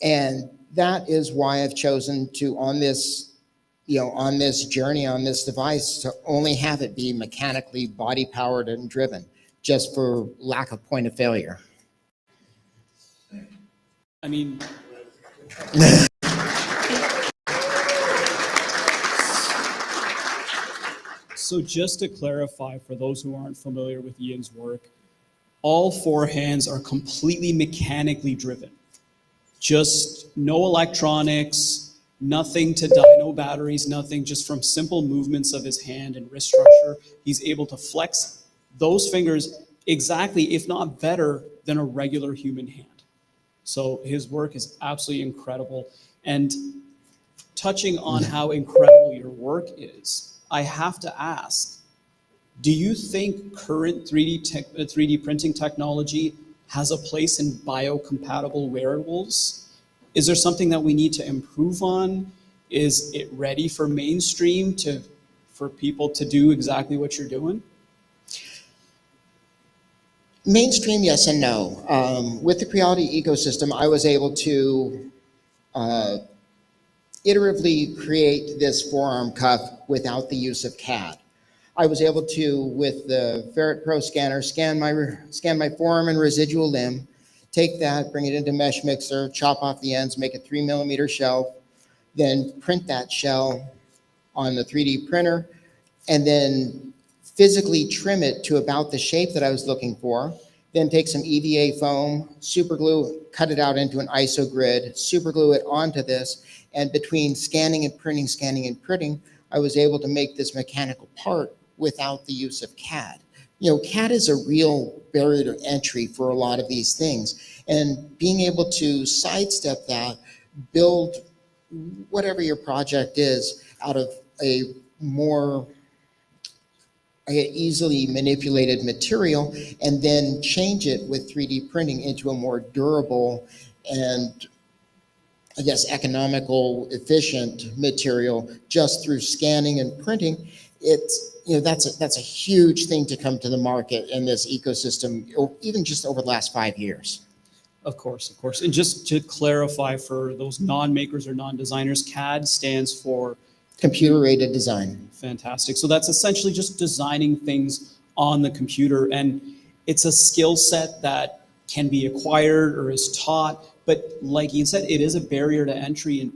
And that is why I've chosen to, on this journey, on this device, to only have it be mechanically body powered and driven, just for lack of point of failure. I mean, so just to clarify for those who aren't familiar with Ian's work, all four hands are completely mechanically driven. Just no electronics, nothing to no batteries, nothing, just from simple movements of his hand and wrist structure, he's able to flex those fingers exactly, if not better, than a regular human hand. So his work is absolutely incredible. And touching on how incredible your work is, I have to ask, do you think current 3D printing technology has a place in biocompatible wearables? Is there something that we need to improve on? Is it ready for mainstream for people to do exactly what you're doing? Mainstream, yes and no. With the Creality ecosystem, I was able to iteratively create this forearm cuff without the use of CAD. I was able to, with the Ferret Pro scanner, scan my forearm and residual limb, take that, bring it into Mesh Mixer, chop off the ends, make a 3mm shell, then print that shell on the 3D printer, and then physically trim it to about the shape that I was looking for. Then take some EVA foam, super glue, cut it out into an ISO grid, super glue it onto this, and between scanning and printing, I was able to make this mechanical part without the use of CAD. CAD is a real barrier to entry for a lot of these things. And being able to sidestep that, build whatever your project is out of a more easily manipulated material, and then change it with 3D printing into a more durable and, I guess, economical, efficient material just through scanning and printing. That's a huge thing to come to the market in this ecosystem, even just over the last 5 years. Of course. And just to clarify for those non-makers or non-designers, CAD stands for computer-aided design. Fantastic. So that's essentially just designing things on the computer, and it's a skill set that can be acquired or is taught, but like Ian said, it is a barrier to entry, and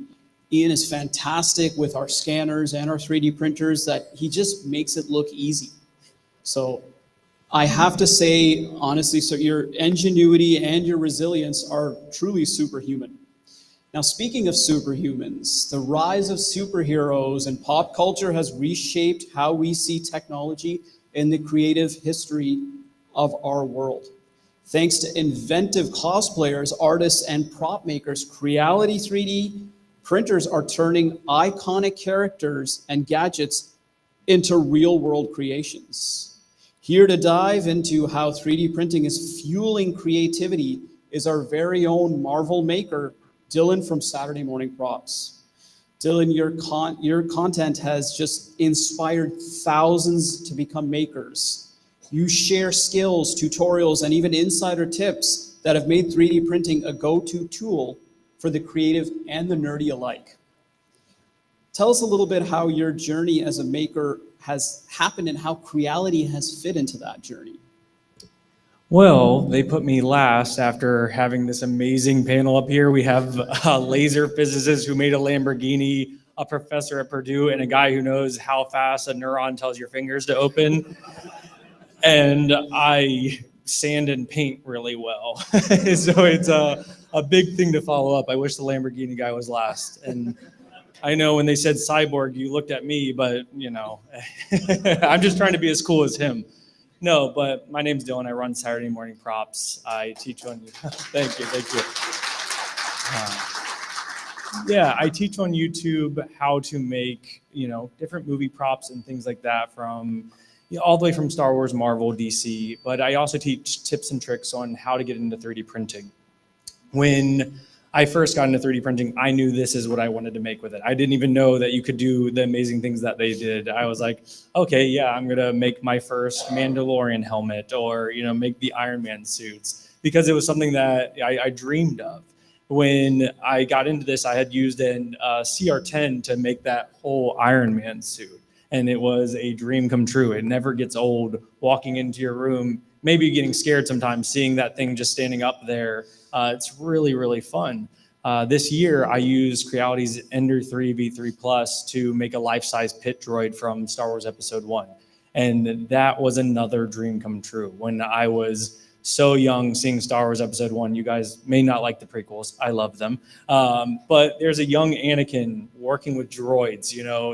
Ian is fantastic with our scanners and our 3D printers that he just makes it look easy. So I have to say, honestly, so your ingenuity and your resilience are truly superhuman. Now, speaking of superhumans, the rise of superheroes and pop culture has reshaped how we see technology in the creative history of our world. Thanks to inventive cosplayers, artists, and prop makers, Creality 3D printers are turning iconic characters and gadgets into real-world creations. Here to dive into how 3D printing is fueling creativity is our very own Marvel maker, Dylan from Saturday Morning Props. Dylan, your content has just inspired thousands to become makers. You share skills, tutorials, and even insider tips that have made 3D printing a go-to tool for the creative and the nerdy alike. Tell us a little bit how your journey as a maker has happened and how Creality has fit into that journey. Well, they put me last after having this amazing panel up here. We have a laser physicist who made a Lamborghini, a professor at Purdue, and a guy who knows how fast a neuron tells your fingers to open. And I sand and paint really well. So it's a big thing to follow up. I wish the Lamborghini guy was last. And I know when they said cyborg, you looked at me, but I'm just trying to be as cool as him. No, but my name's Dylan. I run Saturday Morning Props. I teach on thank you. I teach on YouTube how to make different movie props and things like that, from all the way from Star Wars, Marvel, DC. But I also teach tips and tricks on how to get into 3D printing. When I first got into 3D printing, I knew this is what I wanted to make with it. I didn't even know that you could do the amazing things that they did. I was like, okay, yeah, I'm gonna make my first Mandalorian helmet, or make the Iron Man suits, because it was something that I dreamed of. when I got into this, I had used an CR10 to make that whole Iron Man suit. And it was a dream come true. It never gets old walking into your room, maybe getting scared sometimes, seeing that thing just standing up there. It's really, really fun. This year, I used Creality's Ender 3 V3 Plus to make a life-size pit droid from Star Wars Episode 1. And that was another dream come true. When I was so young seeing Star Wars Episode 1, you guys may not like the prequels. I love them. But there's a young Anakin working with droids,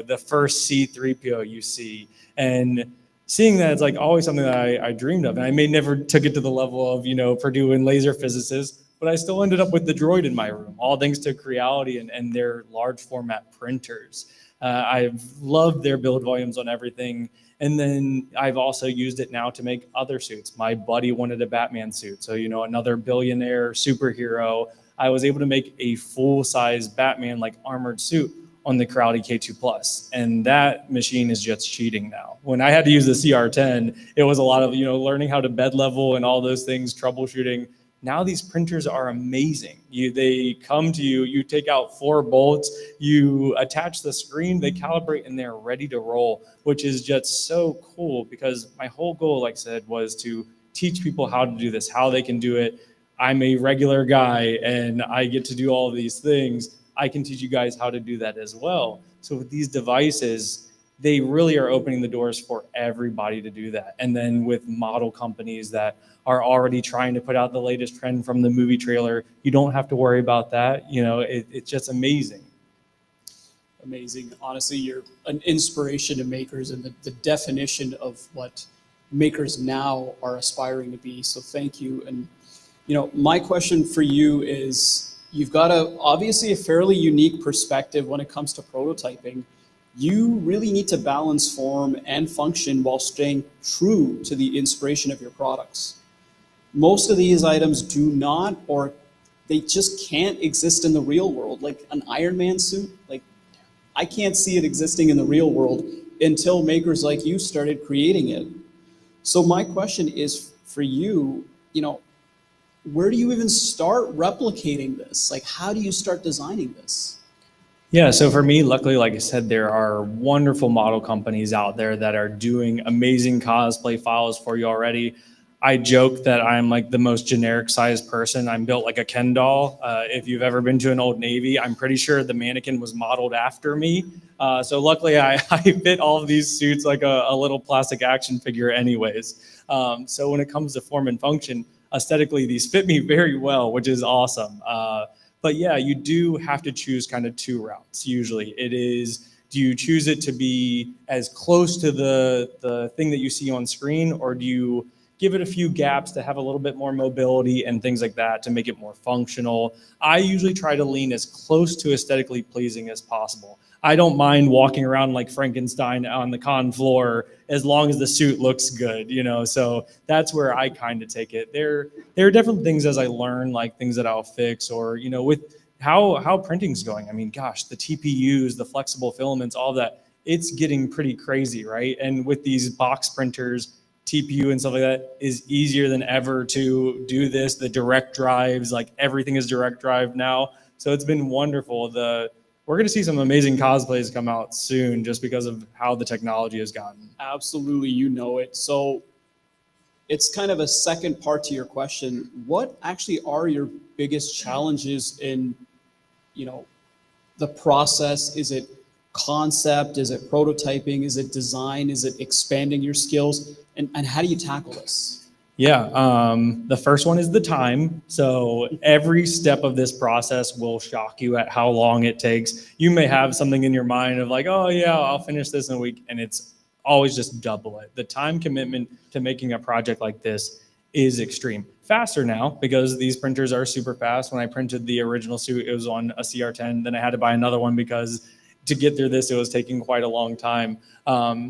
the first C-3PO you see. And seeing that, it's like always something that I dreamed of. And I may never took it to the level of, Purdue and laser physicists, but I still ended up with the droid in my room, all thanks to Creality and their large format printers. I've loved their build volumes on everything. And then I've also used it now to make other suits. My buddy wanted a Batman suit. So, another billionaire superhero. I was able to make a full-size Batman like armored suit on the Creality K2 Plus. And that machine is just cheating now. When I had to use the CR10, it was a lot of, learning how to bed level and all those things, troubleshooting. Now these printers are amazing. They come to you, you take out 4 bolts, you attach the screen, they calibrate, and they're ready to roll, which is just so cool because my whole goal, like I said, was to teach people how to do this, how they can do it. I'm a regular guy and I get to do all of these things. I can teach you guys how to do that as well. So with these devices, they really are opening the doors for everybody to do that. And then with model companies that are already trying to put out the latest trend from the movie trailer, you don't have to worry about that. It's just amazing. Amazing. Honestly, you're an inspiration to makers and the definition of what makers now are aspiring to be. So thank you. And, my question for you is, you've got obviously a fairly unique perspective when it comes to prototyping. You really need to balance form and function while staying true to the inspiration of your products. Most of these items do not, or they just can't exist in the real world. Like an Iron Man suit, I can't see it existing in the real world until makers like you started creating it. So my question is for you, where do you even start replicating this? How do you start designing this? Yeah, so for me, luckily, like I said, there are wonderful model companies out there that are doing amazing cosplay files for you already. I joke that I'm like the most generic sized person. I'm built like a Ken doll. If you've ever been to an Old Navy, I'm pretty sure the mannequin was modeled after me. So luckily, I fit all of these suits like a little plastic action figure anyways. So when it comes to form and function, aesthetically, these fit me very well, which is awesome. But yeah, you do have to choose kind of 2 routes. Usually it is, do you choose it to be as close to the thing that you see on screen, or do you give it a few gaps to have a little bit more mobility and things like that to make it more functional? I usually try to lean as close to aesthetically pleasing as possible. I don't mind walking around like Frankenstein on the con floor as long as the suit looks good, so that's where I kind of take it. There are different things as I learn, like things that I'll fix, or, with how printing's going. I mean, gosh, the TPUs, the flexible filaments, all that, it's getting pretty crazy, right? And with these box printers, TPU and stuff like that is easier than ever to do this. The direct drives, like everything is direct drive now. So it's been wonderful. We're going to see some amazing cosplays come out soon just because of how the technology has gotten. Absolutely, it. So it's kind of a second part to your question. What actually are your biggest challenges in, the process? Is it concept? Is it prototyping? Is it design? Is it expanding your skills? And how do you tackle this? Yeah, the first one is the time. So every step of this process will shock you at how long it takes. You may have something in your mind of like, oh yeah, I'll finish this in a week, and it's always just double it. The time commitment to making a project like this is extreme. Faster now because these printers are super fast. When I printed the original suit, it was on a CR10. Then I had to buy another one because to get through this, it was taking quite a long time.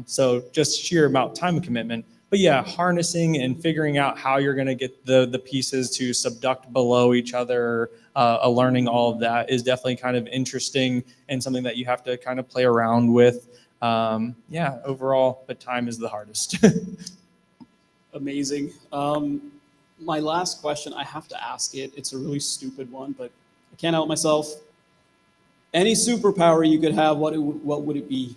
So just sheer amount time commitment. But yeah, harnessing and figuring out how you're going to get the pieces to subduct below each other, learning all of that is definitely kind of interesting and something that you have to kind of play around with. Yeah, overall, but time is the hardest. Amazing. My last question, I have to ask it. It's a really stupid one, but I can't help myself. Any superpower you could have, what would it be?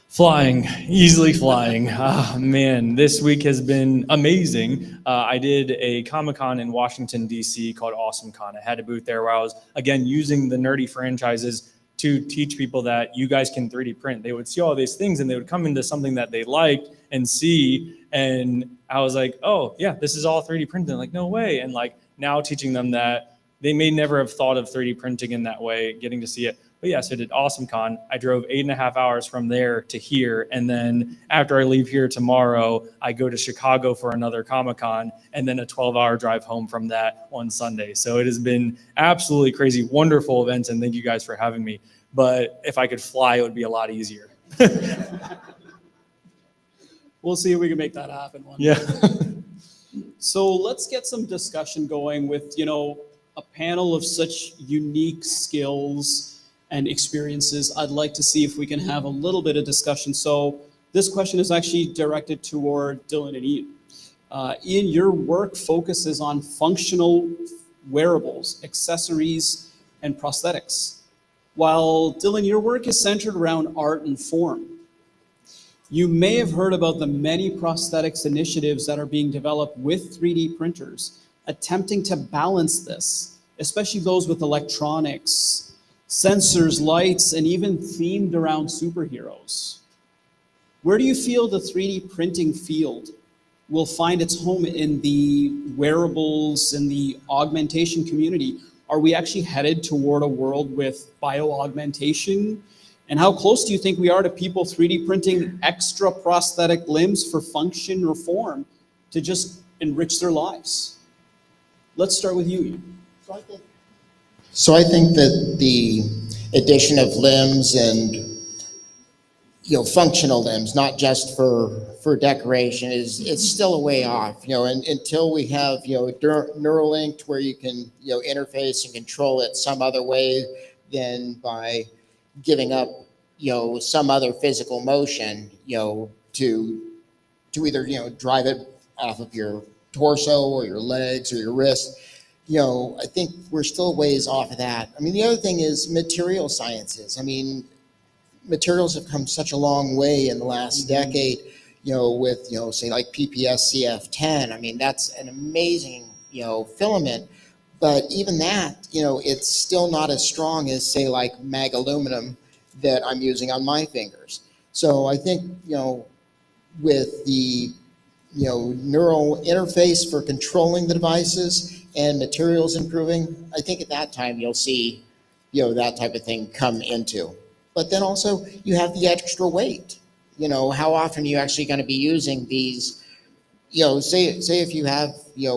Flying, easily flying. Ah, man, this week has been amazing. I did a Comic-Con in Washington, D.C. called AwesomeCon. I had a booth there where I was, again, using the nerdy franchises to teach people that you guys can 3D print. They would see all these things and they would come into something that they liked and see. And I was like, oh, yeah, this is all 3D printed. Like, no way. And like now teaching them that they may never have thought of 3D printing in that way, getting to see it. But yes, I did AwesomeCon. I drove 8.5 hours from there to here. And then after I leave here tomorrow, I go to Chicago for another Comic-Con and then a 12-hour drive home from that on Sunday. So it has been absolutely crazy, wonderful events. And thank you guys for having me. But if I could fly, it would be a lot easier. We'll see if we can make that happen one day. Yeah. So let's get some discussion going with, a panel of such unique skills and experiences. I'd like to see if we can have a little bit of discussion. So this question is actually directed toward Dylan and Ian. Ian, your work focuses on functional wearables, accessories, and prosthetics, while Dylan, your work is centered around art and form. You may have heard about the many prosthetics initiatives that are being developed with 3D printers, attempting to balance this, especially those with electronics, sensors, lights, and even themed around superheroes. Where do you feel the 3D printing field will find its home in the wearables and the augmentation community? Are we actually headed toward a world with bio-augmentation? And how close do you think we are to people 3D printing extra prosthetic limbs for function or form to just enrich their lives? Let's start with you, Ian. So I think that the addition of limbs and functional limbs, not just for decoration, it's still a way off. And until we have Neuralink where you can interface and control it some other way than by giving up some other physical motion to either drive it off of your torso or your legs or your wrist. I think we're still ways off of that. I mean, the other thing is material sciences. I mean, materials have come such a long way in the last decade, with, say like PPS CF10. I mean, that's an amazing, filament. But even that, it's still not as strong as, say, like mag aluminum that I'm using on my fingers. So I think, with the, neural interface for controlling the devices and materials improving, I think at that time you'll see, that type of thing come into. But then also you have the extra weight. How often are you actually going to be using these? Say if you have,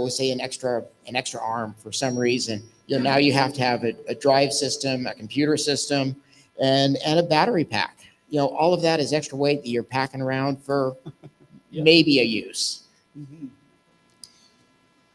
say an extra arm for some reason, now you have to have a drive system, a computer system, and a battery pack. All of that is extra weight that you're packing around for maybe a use. Mm-hmm.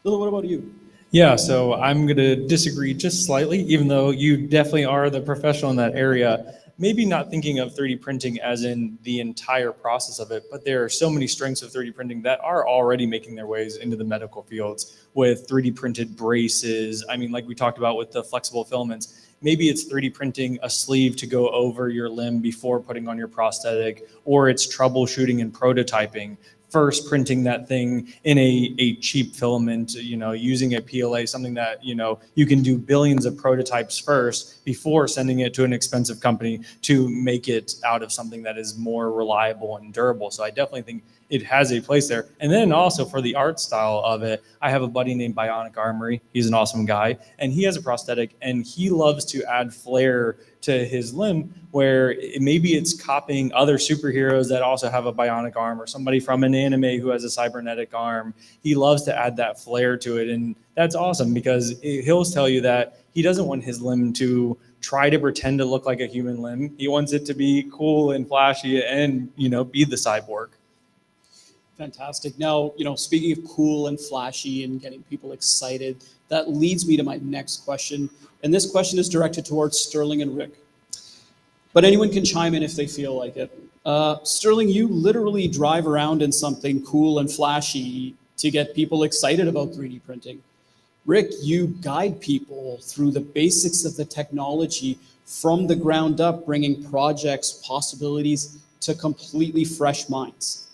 Lil, what about you? Yeah, so I'm going to disagree just slightly, even though you definitely are the professional in that area. Maybe not thinking of 3D printing as in the entire process of it, but there are so many strengths of 3D printing that are already making their ways into the medical fields with 3D printed braces. I mean, like we talked about with the flexible filaments, maybe it's 3D printing a sleeve to go over your limb before putting on your prosthetic, or it's troubleshooting and prototyping. First printing that thing in a cheap filament, using a PLA, something that, you can do billions of prototypes first before sending it to an expensive company to make it out of something that is more reliable and durable. So I definitely think it has a place there. And then also for the art style of it, I have a buddy named Bionic Armory. He's an awesome guy, and he has a prosthetic, and he loves to add flair to his limb where maybe it's copying other superheroes that also have a bionic arm, or somebody from an anime who has a cybernetic arm. He loves to add that flair to it, and that's awesome because he'll tell you that he doesn't want his limb to try to pretend to look like a human limb. He wants it to be cool and flashy and, be the cyborg. Fantastic. Now, speaking of cool and flashy and getting people excited, that leads me to my next question. And this question is directed towards Sterling and Rick. But anyone can chime in if they feel like it. Sterling, you literally drive around in something cool and flashy to get people excited about 3D printing. Rick, you guide people through the basics of the technology from the ground up, bringing projects, possibilities to completely fresh minds.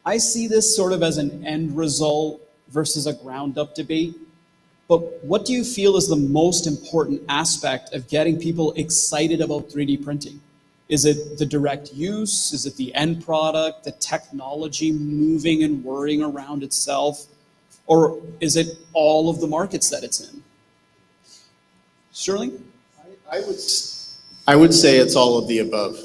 I see this sort of as an end result versus a ground up debate. But what do you feel is the most important aspect of getting people excited about 3D printing? Is it the direct use? Is it the end product, the technology moving and whirring around itself? Or is it all of the markets that it's in? Sterling? I would say it's all of the above.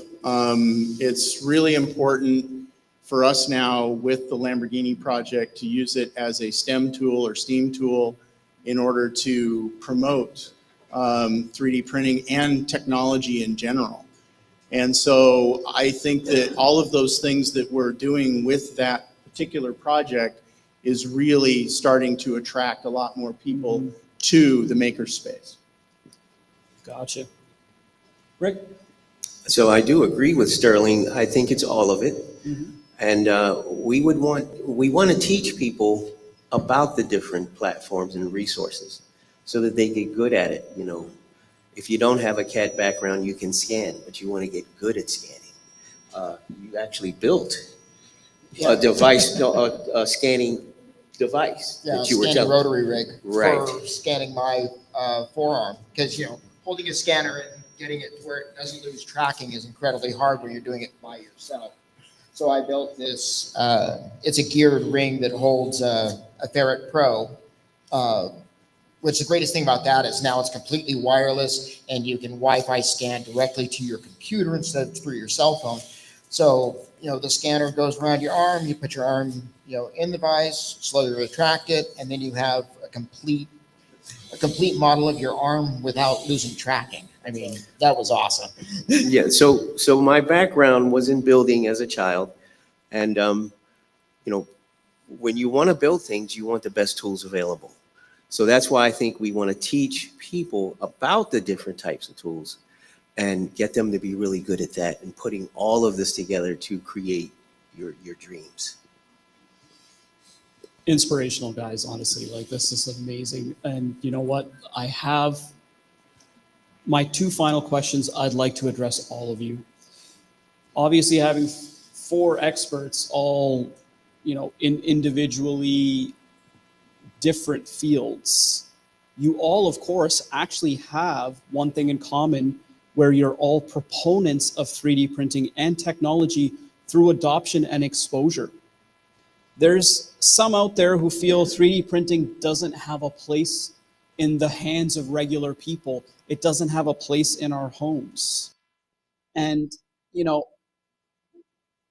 It's really important for us now with the Lamborghini project to use it as a STEM tool or STEAM tool in order to promote 3D printing and technology in general. And so I think that all of those things that we're doing with that particular project is really starting to attract a lot more people to the makerspace. Gotcha. Rick? So I do agree with Sterling. I think it's all of it. Mm-hmm. And we want to teach people about the different platforms and resources so that they get good at it. You know, if you don't have a CAD background, you can scan, but you want to get good at scanning. You actually built a device, a scanning device Yeah, that you were scanning telling. rotary rig Right. for scanning my forearm, because holding a scanner and getting it to where it doesn't lose tracking is incredibly hard when you're doing it by yourself. So I built this. It's a geared ring that holds a Ferret Pro, which the greatest thing about that is now it's completely wireless and you can Wi-Fi scan directly to your computer instead of through your cell phone. So the scanner goes around your arm. You put your arm in the vise, slowly retract it, and then you have a complete model of your arm without losing tracking. I mean, that was awesome. Yeah, so my background was in building as a child, and when you want to build things, you want the best tools available. So that's why I think we want to teach people about the different types of tools and get them to be really good at that and putting all of this together to create your dreams. Inspirational, guys, honestly. Like, this is amazing. And you know what? I have my two final questions I'd like to address all of you. Obviously, having four experts all, in individually different fields, you all, of course, actually have one thing in common where you're all proponents of 3D printing and technology through adoption and exposure. There's some out there who feel 3D printing doesn't have a place in the hands of regular people. It doesn't have a place in our homes. And,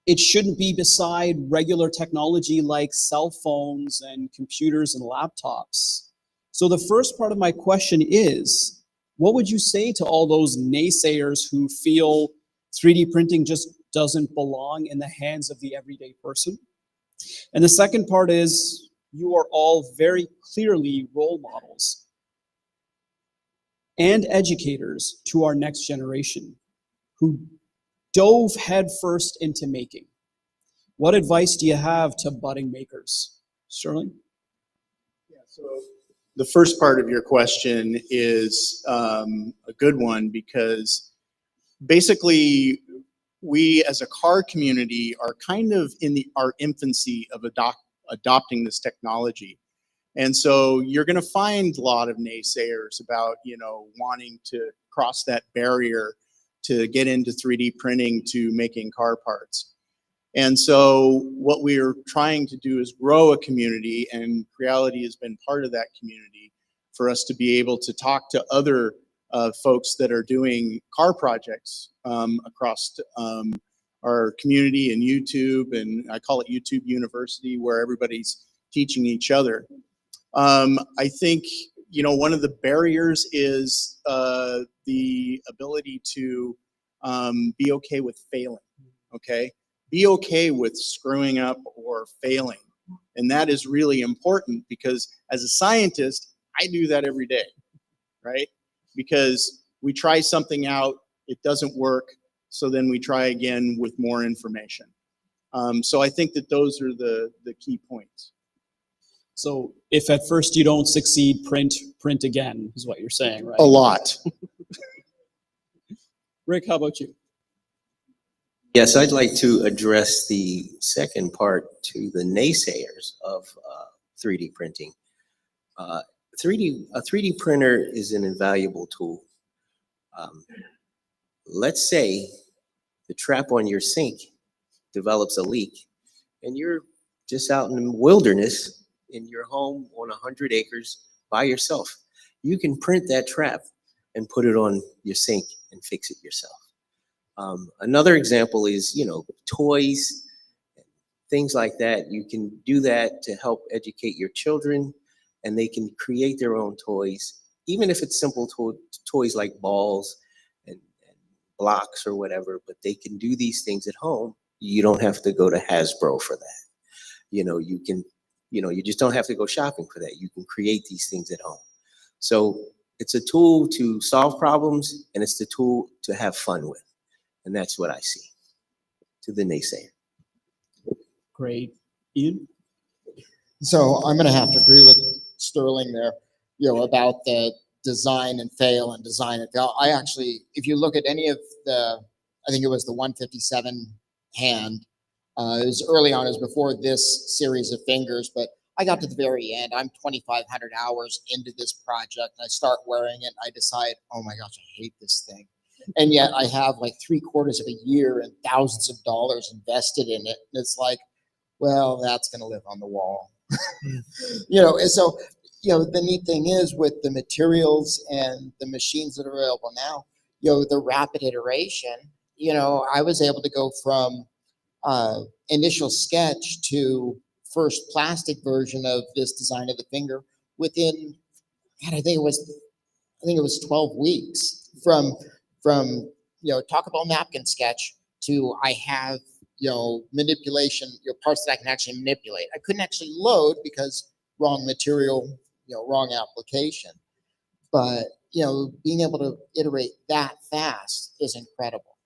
it shouldn't be beside regular technology like cell phones and computers and laptops. So the first part of my question is, what would you say to all those naysayers who feel 3D printing just doesn't belong in the hands of the everyday person? And the second part is, you are all very clearly role models and educators to our next generation who dove headfirst into making. What advice do you have to budding makers? Sterling? Yeah, so the first part of your question is a good one, because basically we as a car community are kind of in our infancy of adopting this technology. And so you're going to find a lot of naysayers about, wanting to cross that barrier to get into 3D printing, to making car parts. And so what we're trying to do is grow a community, and Creality has been part of that community for us to be able to talk to other folks that are doing car projects across our community and YouTube, and I call it YouTube University, where everybody's teaching each other. I think, one of the barriers is the ability to be okay with failing, okay? Be okay with screwing up or failing. And that is really important, because as a scientist, I do that every day, right? Because we try something out, it doesn't work, so then we try again with more information. So I think that those are the key points. So if at first you don't succeed, print again, is what you're saying, right? A lot. Rick, how about you? Yes, I'd like to address the second part to the naysayers of 3D printing. A 3D printer is an invaluable tool. Let's say the trap on your sink develops a leak and you're just out in the wilderness in your home on 100 acres by yourself. You can print that trap and put it on your sink and fix it yourself. Another example is, toys, things like that. You can do that to help educate your children, and they can create their own toys, even if it's simple toys like balls and blocks or whatever, but they can do these things at home. You don't have to go to Hasbro for that. You just don't have to go shopping for that. You can create these things at home. So it's a tool to solve problems, and it's the tool to have fun with. And that's what I see to the naysayer. Great. Ian? So I'm going to have to agree with Sterling there, about the design and fail and design and fail. I actually, if you look at any of I think it was the 157 hand, it was early on, it was before this series of fingers, but I got to the very end. I'm 2,500 hours into this project. I start wearing it. I decide, oh my gosh, I hate this thing. And yet I have like 3/4 of a year and thousands of dollars invested in it. And it's like, well, that's going to live on the wall. And so, the neat thing is with the materials and the machines that are available now, the rapid iteration, I was able to go from initial sketch to first plastic version of this design of the finger within, God, I think it was 12 weeks from talk about napkin sketch to I have manipulation, parts that I can actually manipulate. I couldn't actually load because wrong material, wrong application. But being able to iterate that fast is incredible.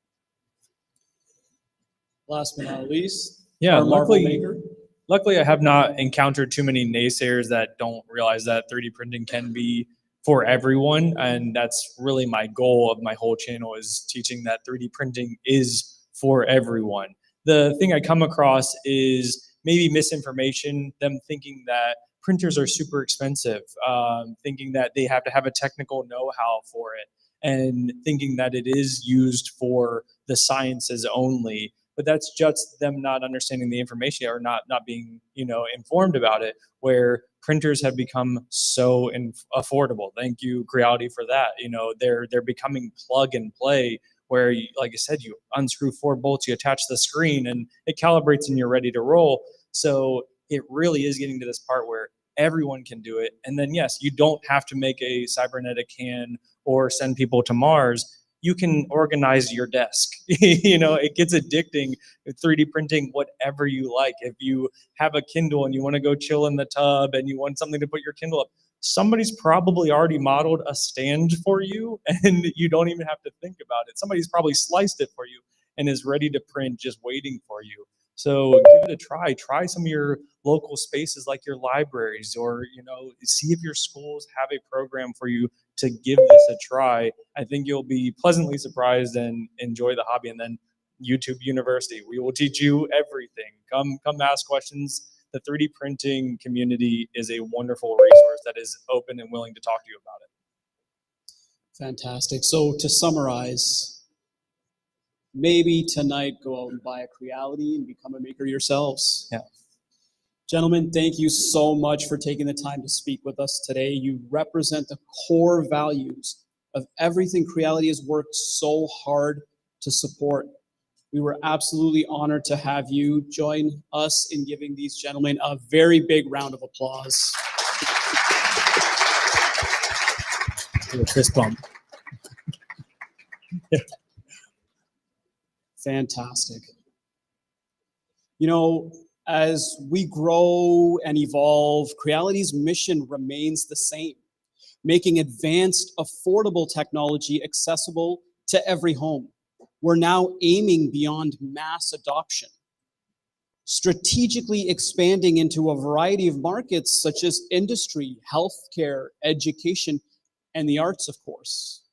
Last but not least, Yeah, our Marvel luckily, maker. luckily I have not encountered too many naysayers that don't realize that 3D printing can be for everyone. And that's really my goal of my whole channel, is teaching that 3D printing is for everyone. The thing I come across is maybe misinformation, them thinking that printers are super expensive, thinking that they have to have a technical know-how for it, and thinking that it is used for the sciences only. But that's just them not understanding the information or not being informed about it, where printers have become so affordable. Thank you, Creality, for that. They're becoming plug and play, where like I said, you unscrew 4 bolts, you attach the screen, and it calibrates and you're ready to roll. So it really is getting to this part where everyone can do it. And then yes, you don't have to make a cybernetic hand or send people to Mars. You can organize your desk. It gets addicting, 3D printing whatever you like. If you have a Kindle and you want to go chill in the tub and you want something to put your Kindle up, somebody's probably already modeled a stand for you and you don't even have to think about it. Somebody's probably sliced it for you and is ready to print, just waiting for you. So give it a try. Try some of your local spaces like your libraries, or see if your schools have a program for you to give this a try. I think you'll be pleasantly surprised and enjoy the hobby. And then YouTube University, we will teach you everything. Come ask questions. The 3D printing community is a wonderful resource that is open and willing to talk to you about it. Fantastic. So to summarize, maybe tonight go out and buy a Creality and become a maker yourselves. Yeah. Gentlemen, thank you so much for taking the time to speak with us today. You represent the core values of everything Creality has worked so hard to support. We were absolutely honored to have you join us in giving these gentlemen a very big round of applause. A fist bump. Fantastic. As we grow and evolve, Creality's mission remains the same, making advanced, affordable technology accessible to every home. We're now aiming beyond mass adoption. strategically expanding into a variety of markets such as industry, healthcare, education, and the arts, of course.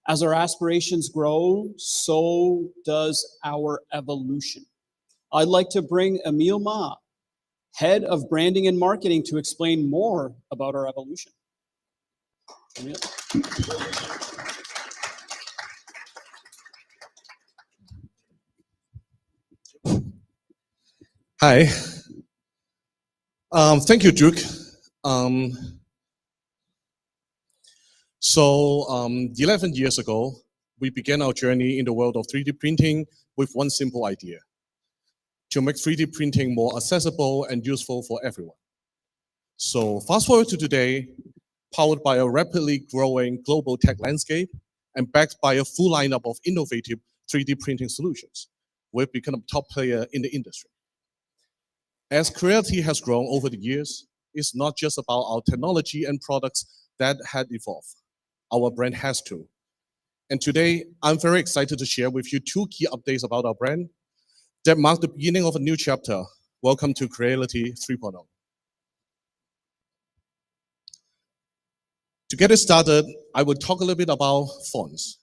As our aspirations grow, so does our evolution. I'd like to bring Emil Ma, Head of Branding and Marketing, to explain more about our evolution. Emil? Hi. Thank you, Duke. Um, 11 years ago, we began our journey in the world of 3D printing with one simple idea: to make 3D printing more accessible and useful for everyone. So fast forward to today, powered by a rapidly growing global tech landscape and backed by a full lineup of innovative 3D printing solutions, we've become a top player in the industry. As Creality has grown over the years, it's not just about our technology and products that had evolved. Our brand has too. And today, I'm very excited to share with you two key updates about our brand that mark the beginning of a new chapter. Welcome to Creality 3.0. To get it started, I will talk a little bit about fonts.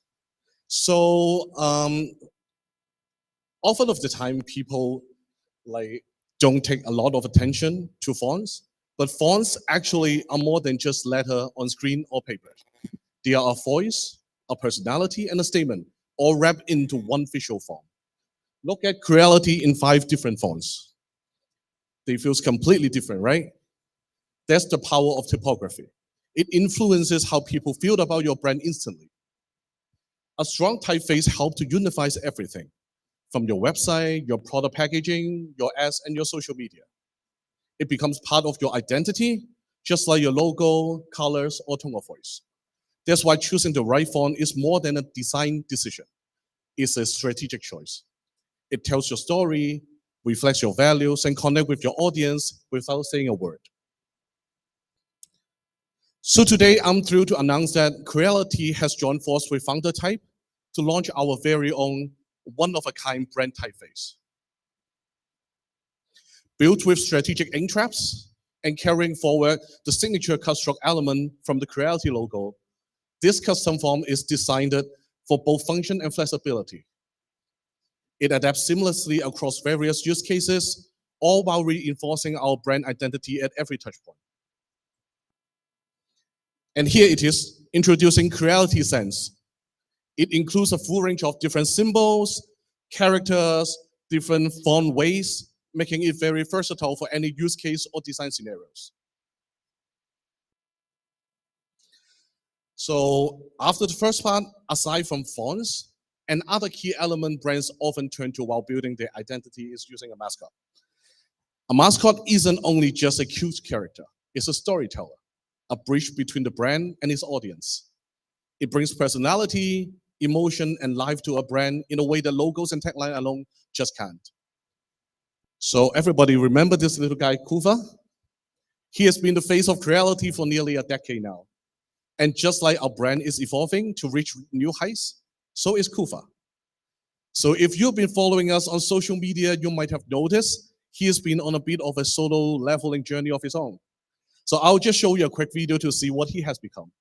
Often of the time, people don't take a lot of attention to fonts, but fonts actually are more than just letter on screen or paper. They are a voice, a personality, and a statement, all wrapped into one visual form. Look at Creality in 5 different fonts. They feel completely different, right? That's the power of typography. It influences how people feel about your brand instantly. A strong typeface helps to unify everything, from your website, your product packaging, your ads, and your social media. It becomes part of your identity, just like your logo, colors, or tone of voice. That's why choosing the right font is more than a design decision. It's a strategic choice. It tells your story, reflects your values, and connects with your audience without saying a word. So today, I'm thrilled to announce that Creality has joined forces with FounderType to launch our very own one-of-a-kind brand typeface. Built with strategic ink traps and carrying forward the signature cut stroke element from the Creality logo, this custom form is designed for both function and flexibility. It adapts seamlessly across various use cases, all while reinforcing our brand identity at every touchpoint. And here it is, introducing Creality Sense. It includes a full range of different symbols, characters, different font ways, making it very versatile for any use case or design scenarios. So after the first part, aside from fonts, another key element brands often turn to while building their identity is using a mascot. A mascot isn't only just a cute character, it's a storyteller, a bridge between the brand and its audience. It brings personality, emotion, and life to a brand in a way that logos and tagline alone just can't. So everybody remember this little guy, Kuva? He has been the face of Creality for nearly a decade now. And just like our brand is evolving to reach new heights, so is Kuva. So if you've been following us on social media, you might have noticed he has been on a bit of a solo leveling journey of his own. So I'll just show you a quick video to see what he has become.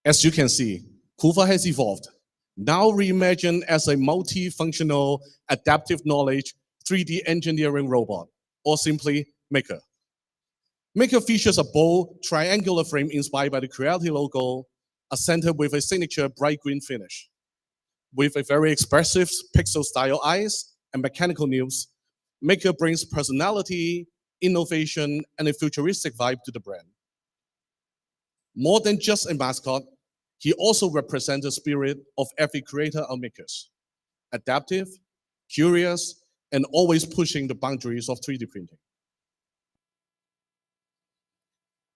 As you can see, Kuva has evolved, now reimagined as a multifunctional, adaptive knowledge 3D engineering robot, or simply Maker. Maker features a bold, triangular frame inspired by the Creality logo, a center with a signature bright green finish. With a very expressive pixel-style eyes and mechanical nails, Maker brings personality, innovation, and a futuristic vibe to the brand. More than just a mascot, he also represents the spirit of every creator or makers. Adaptive, curious, and always pushing the boundaries of 3D printing.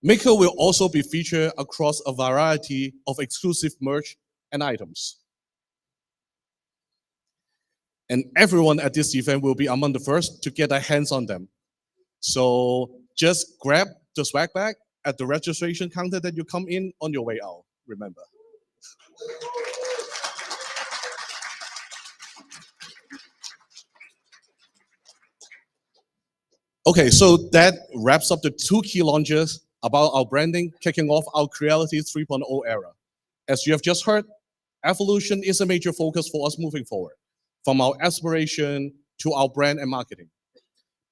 Maker will also be featured across a variety of exclusive merch and items. And everyone at this event will be among the first to get their hands on them. So just grab the swag bag at the registration counter that you come in on your way out, remember. Okay, so that wraps up the 2 key launches about our branding, kicking off our Creality 3.0 era. As you have just heard, evolution is a major focus for us moving forward, from our aspiration to our brand and marketing.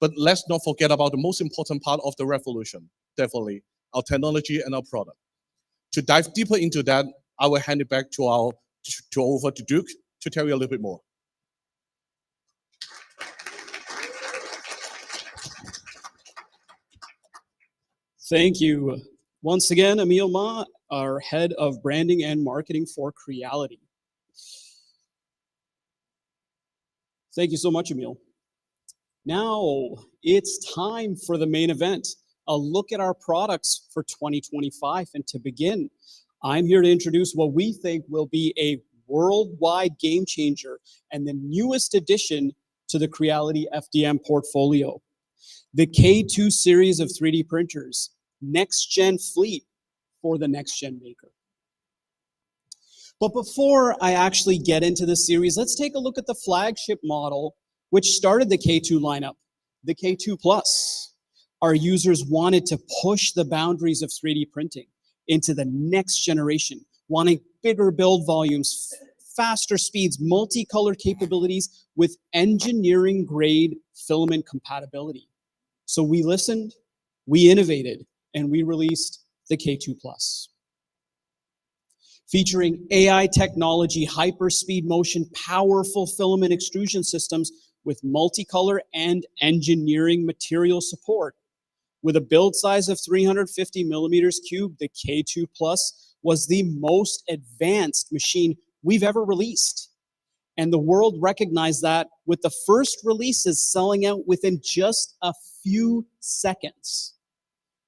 But let's not forget about the most important part of the revolution, definitely, our technology and our product. To dive deeper into that, I will hand it back over to Duke to tell you a little bit more. Thank you. Once again, Emile Ma, our head of branding and marketing for Creality. Thank you so much, Emile. Now it's time for the main event, a look at our products for 2025. And to begin, I'm here to introduce what we think will be a worldwide game changer and the newest addition to the Creality FDM portfolio. The K2 series of 3D printers, next-gen fleet for the next-gen maker. But before I actually get into the series, let's take a look at the flagship model, which started the K2 lineup, the K2 Plus. Our users wanted to push the boundaries of 3D printing into the next generation, wanting bigger build volumes, faster speeds, multicolor capabilities with engineering-grade filament compatibility. So we listened, we innovated, and we released the K2 Plus. Featuring AI technology, hyperspeed motion, powerful filament extrusion systems with multicolor and engineering material support. With a build size of 350 millimeters cubed, the K2 Plus was the most advanced machine we've ever released. And the world recognized that with the first releases selling out within just a few seconds.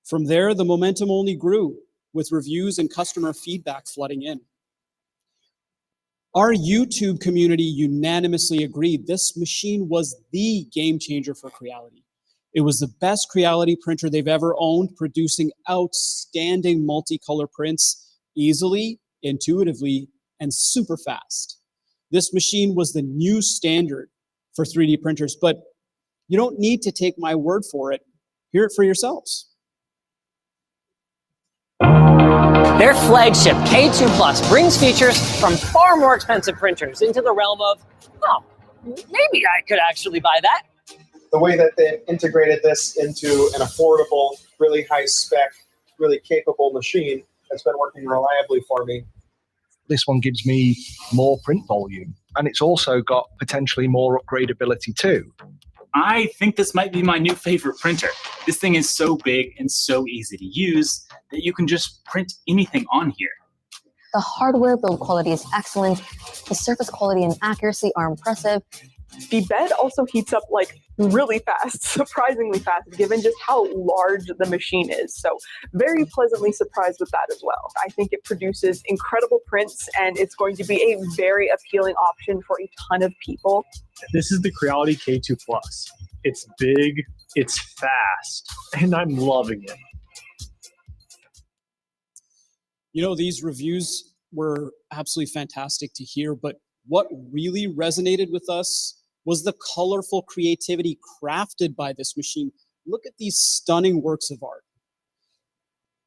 From there, the momentum only grew, with reviews and customer feedback flooding in. Our YouTube community unanimously agreed this machine was the game changer for Creality. It was the best Creality printer they've ever owned, producing outstanding multicolor prints easily, intuitively, and super fast. This machine was the new standard for 3D printers, but you don't need to take my word for it. Hear it for yourselves. Their flagship K2 Plus brings features from far more expensive printers into the realm of, oh, maybe I could actually buy that. The way that they've integrated this into an affordable, really high spec, really capable machine that's been working reliably for me. This one gives me more print volume, and it's also got potentially more upgradability too. I think this might be my new favorite printer. This thing is so big and so easy to use that you can just print anything on here. The hardware build quality is excellent. The surface quality and accuracy are impressive. The bed also heats up like really fast, surprisingly fast, given just how large the machine is. So very pleasantly surprised with that as well. I think it produces incredible prints, and it's going to be a very appealing option for a ton of people. This is the Creality K2 Plus. It's big, it's fast, and I'm loving it. You know, these reviews were absolutely fantastic to hear, but what really resonated with us was the colorful creativity crafted by this machine. Look at these stunning works of art.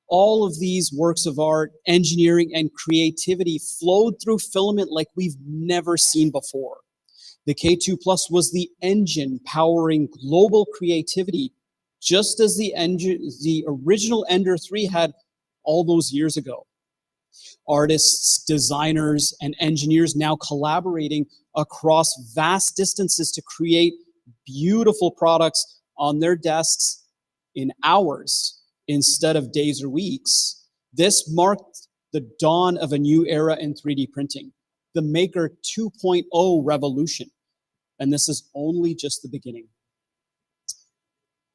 All of these works of art, engineering, and creativity flowed through filament like we've never seen before. The K2 Plus was the engine powering global creativity, just as the original Ender 3 had all those years ago. Artists, designers, and engineers now collaborating across vast distances to create beautiful products on their desks in hours instead of days or weeks. This marked the dawn of a new era in 3D printing, the Maker 2.0 revolution. And this is only just the beginning.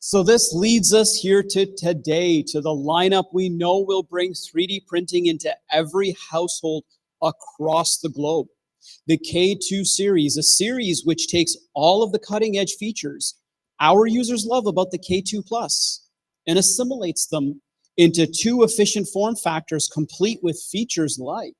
So this leads us here to today, to the lineup we know will bring 3D printing into every household across the globe. The K2 series, a series which takes all of the cutting edge features our users love about the K2 Plus and assimilates them into two efficient form factors complete with features like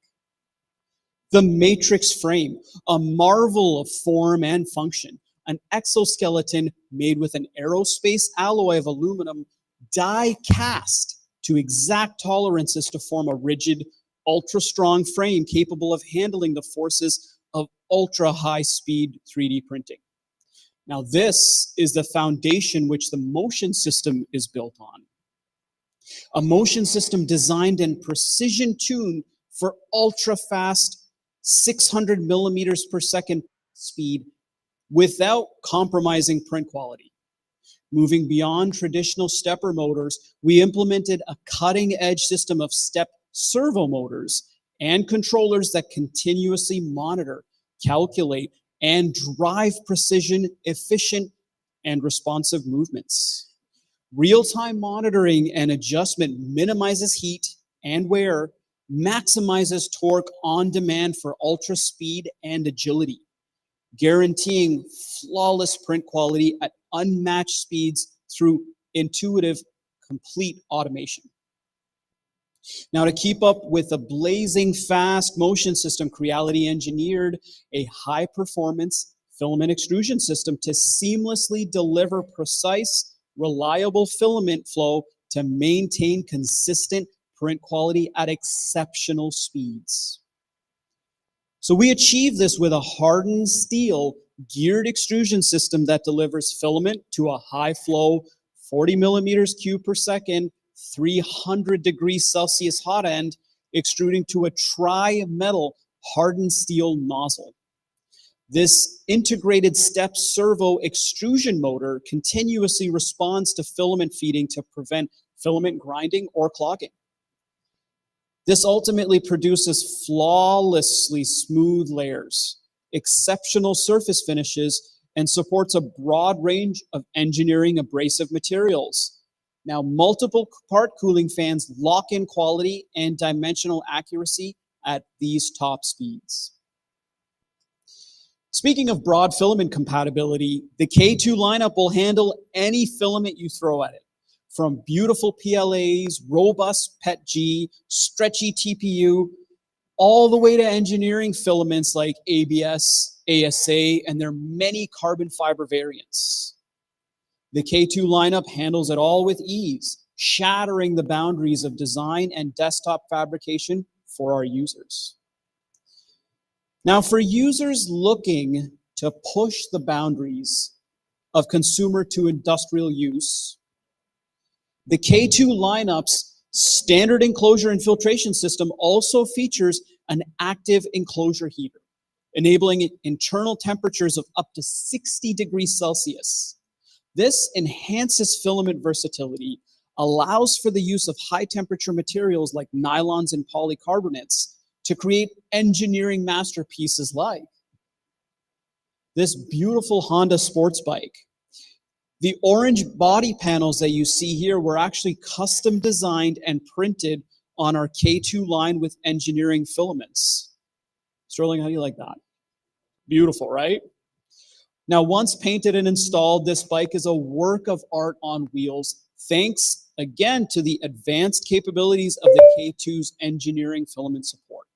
the matrix frame, a marvel of form and function, an exoskeleton made with an aerospace alloy of aluminum die cast to exact tolerances to form a rigid, ultra-strong frame capable of handling the forces of ultra-high-speed 3D printing. Now, this is the foundation which the motion system is built on. A motion system designed and precision tuned for ultra-fast 600 millimeters per second speed without compromising print quality. Moving beyond traditional stepper motors, we implemented a cutting-edge system of step servo motors and controllers that continuously monitor, calculate, and drive precision, efficient, and responsive movements. Real-time monitoring and adjustment minimizes heat and wear, maximizes torque on demand for ultra speed and agility, guaranteeing flawless print quality at unmatched speeds through intuitive, complete automation. Now, to keep up with a blazing fast motion system, Creality engineered a high-performance filament extrusion system to seamlessly deliver precise, reliable filament flow to maintain consistent print quality at exceptional speeds. So we achieve this with a hardened steel geared extrusion system that delivers filament to a high flow 40 millimeters cubed per second, 300 degrees Celsius hot end, extruding to a tri-metal hardened steel nozzle. This integrated step servo extrusion motor continuously responds to filament feeding to prevent filament grinding or clogging. This ultimately produces flawlessly smooth layers, exceptional surface finishes, and supports a broad range of engineering abrasive materials. Now, multiple part cooling fans lock in quality and dimensional accuracy at these top speeds. Speaking of broad filament compatibility, the K2 lineup will handle any filament you throw at it. From beautiful PLAs, robust PETG, stretchy TPU, all the way to engineering filaments like ABS, ASA, and their many carbon fiber variants. The K2 lineup handles it all with ease, shattering the boundaries of design and desktop fabrication for our users. Now, for users looking to push the boundaries of consumer to industrial use, the K2 lineup's standard enclosure and filtration system also features an active enclosure heater, enabling internal temperatures of up to 60 degrees Celsius. This enhances filament versatility, allows for the use of high temperature materials like nylons and polycarbonates to create engineering masterpieces like this beautiful Honda sports bike. The orange body panels that you see here were actually custom designed and printed on our K2 line with engineering filaments. Sterling, how do you like that? Beautiful, right? Now, once painted and installed, this bike is a work of art on wheels, thanks again to the advanced capabilities of the K2's engineering filament support.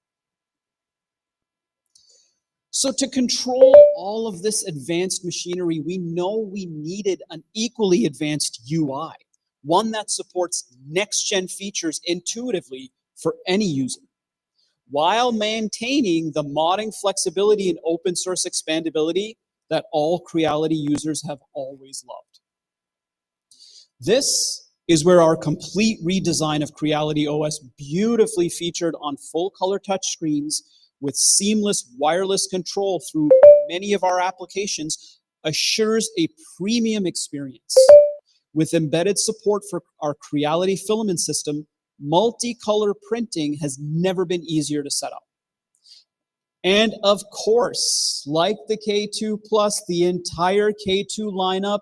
So to control all of this advanced machinery, we know we needed an equally advanced UI, one that supports next-gen features intuitively for any user, while maintaining the modding flexibility and open source expandability that all Creality users have always loved. This is where our complete redesign of Creality OS, beautifully featured on full color touchscreens with seamless wireless control through many of our applications, assures a premium experience. With embedded support for our Creality filament system, multicolor printing has never been easier to set up. And of course, like the K2 Plus, the entire K2 lineup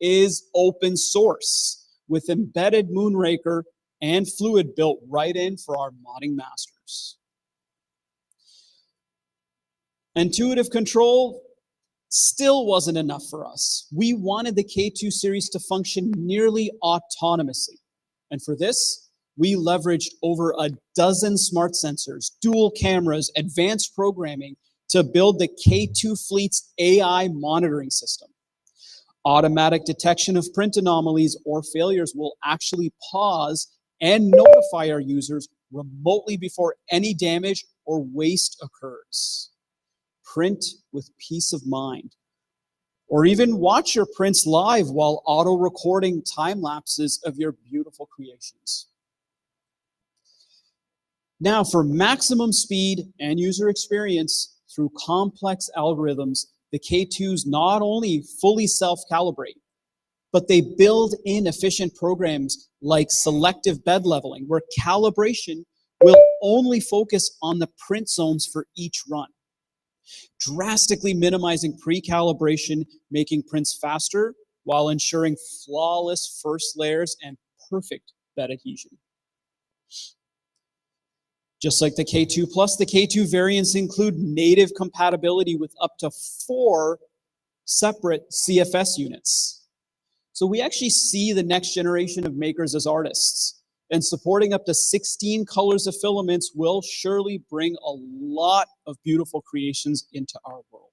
is open source with embedded Moonraker and fluid built right in for our modding masters. Intuitive control still wasn't enough for us. We wanted the K2 series to function nearly autonomously. And for this, we leveraged over a dozen smart sensors, dual cameras, advanced programming to build the K2 fleet's AI monitoring system. Automatic detection of print anomalies or failures will actually pause and notify our users remotely before any damage or waste occurs. Print with peace of mind. Or even watch your prints live while auto-recording time lapses of your beautiful creations. Now, for maximum speed and user experience through complex algorithms, the K2s not only fully self-calibrate, but they build in efficient programs like selective bed leveling, where calibration will only focus on the print zones for each run, drastically minimizing pre-calibration, making prints faster while ensuring flawless first layers and perfect bed adhesion. Just like the K2 Plus, the K2 variants include native compatibility with up to 4 separate CFS units. So we actually see the next generation of makers as artists, and supporting up to 16 colors of filaments will surely bring a lot of beautiful creations into our world.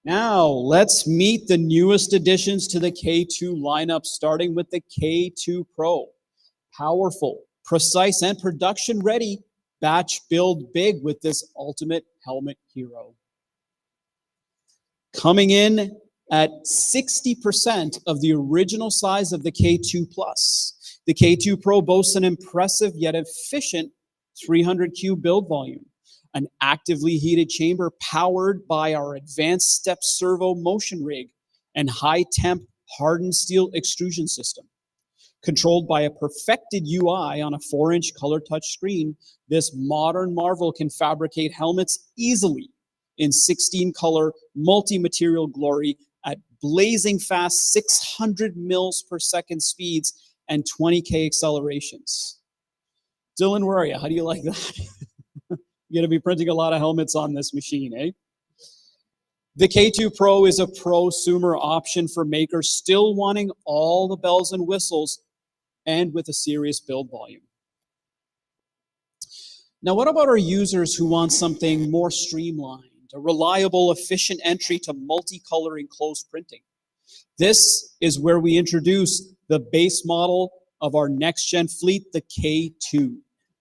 Now, let's meet the newest additions to the K2 lineup, starting with the K2 Pro. Powerful, precise, and production-ready batch build big with this ultimate helmet hero. Coming in at 60% of the original size of the K2 Plus, the K2 Pro boasts an impressive yet efficient 300Q build volume, an actively heated chamber powered by our advanced step servo motion rig and high-temp hardened steel extrusion system. Controlled by a perfected UI on a 4-inch color touch screen, this modern marvel can fabricate helmets easily in 16-color multi-material glory at blazing fast 600 mils per second speeds and 20K accelerations. Dylan, where are you? How do you like that? You're going to be printing a lot of helmets on this machine, eh? The K2 Pro is a prosumer option for makers still wanting all the bells and whistles and with a serious build volume. Now, what about our users who want something more streamlined, a reliable, efficient entry to multicolor enclosed printing? This is where we introduce the base model of our next-gen fleet, the K2.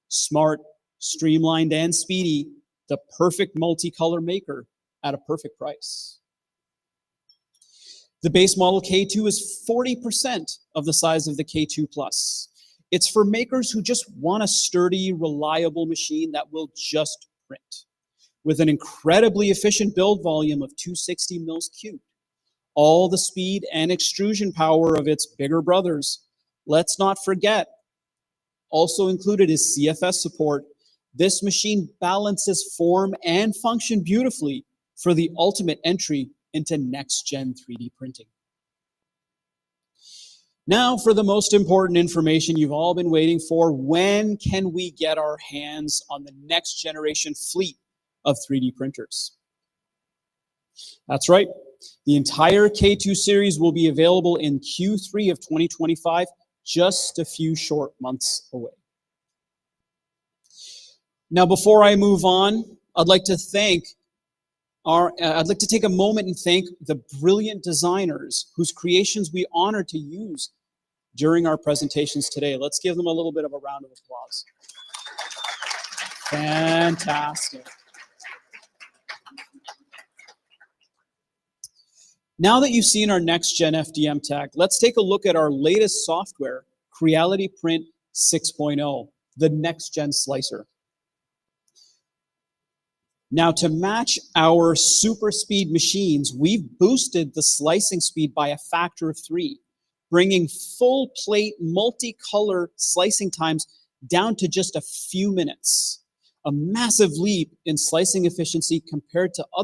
Smart, streamlined, and speedy, the perfect multicolor maker at a perfect price. The base model K2 is 40% of the size of the K2 Plus. It's for makers who just want a sturdy, reliable machine that will just print. With an incredibly efficient build volume of 260 mils cubed, all the speed and extrusion power of its bigger brothers. Let's not forget, also included is CFS support. This machine balances form and function beautifully for the ultimate entry into next-gen 3D printing. Now for the most important information you've all been waiting for. When can we get our hands on the next generation fleet of 3D printers? That's right. The entire K2 series will be available in Q3 of 2025, just a few short months away. Now, before I move on, I'd like to take a moment and thank the brilliant designers whose creations we honor to use during our presentations today. Let's give them a little bit of a round of applause. Fantastic. Now that you've seen our next gen FDM tech, let's take a look at our latest software, Creality Print 6.0, the next gen slicer. Now, to match our super speed machines, we've boosted the slicing speed by a factor of 3, bringing full plate multicolor slicing times down to just a few minutes. A massive leap in slicing efficiency compared to other